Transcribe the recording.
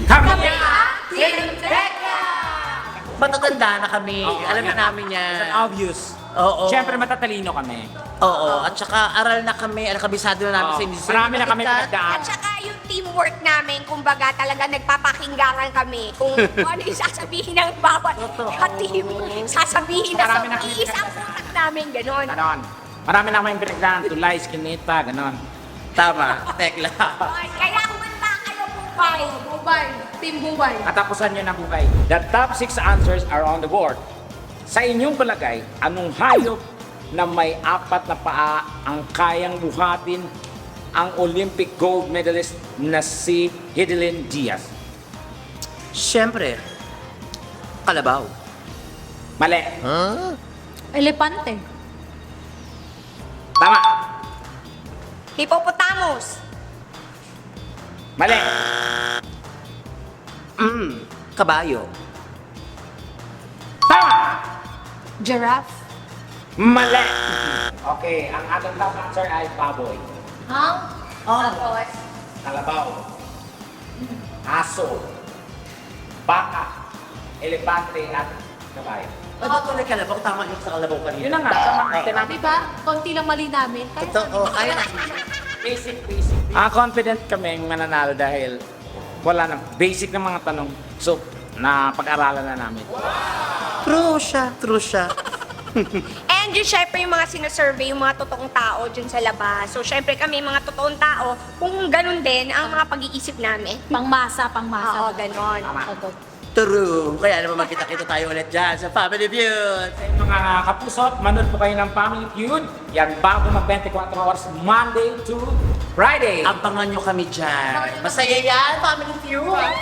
Kami Team Tekla! Matatanda na kami. Oo, Alam na yan. namin It's yan. obvious. Oo. Siyempre matatalino kami. Oo. At saka aral na kami. Kabisado na namin Oo. sa industry. Marami na kami At- pinagdaan. At saka yung teamwork namin, kumbaga talaga nagpapakinggangan kami kung ano yung sasabihin ng bawat ka-team. Sasabihin na sa Marami na kami isang utak namin, gano'n. Ganon. Marami na kami pinagdaan. Tulay, skinita, ganon. Tama. Tekla. Kaya kumanta kayo, Bubay. Bubay. Team Bubay. Katapusan nyo na buhay. The top 6 answers are on the board. Sa inyong palagay, anong hayop na may 4 na paa ang kayang buhatin ang Olympic gold medalist na si Hidilyn Diaz? Siyempre. Kalabaw. Mali. Elepante. Tama. Hippopotamus. Mali. Kabayo. Tama. Giraffe. Mali. Okay, ang ating top answer ay baboy. Tapos, Kalabaw. Aso. Baka. Elepante at kabayo. Ano ito na kalabaw? Tama yung sa kalabaw kanina. Yun na nga, tama natin. Diba? Konti lang mali namin. Kaya Totoo. Kaya na. Basic. Confident kami mananalo dahil wala na. Basic na mga tanong. So, na pag-aralan na namin. True siya. and yun, syempre, yung mga sinasurvey, yung mga totoong tao dyan sa labas. So, syempre, kami, mga totoong tao, kung ganun din ang mga pag-iisip namin. pangmasa. Oo, ganon. True. Kaya naman magkita-kita tayo ulit dyan sa Family Feud. Sa inyong mga kapusot, manood po kayo ng Family Feud. Yan bago mag 24 hours, Monday to Friday. Abangan nyo kami dyan. Masaya yan, Family Feud.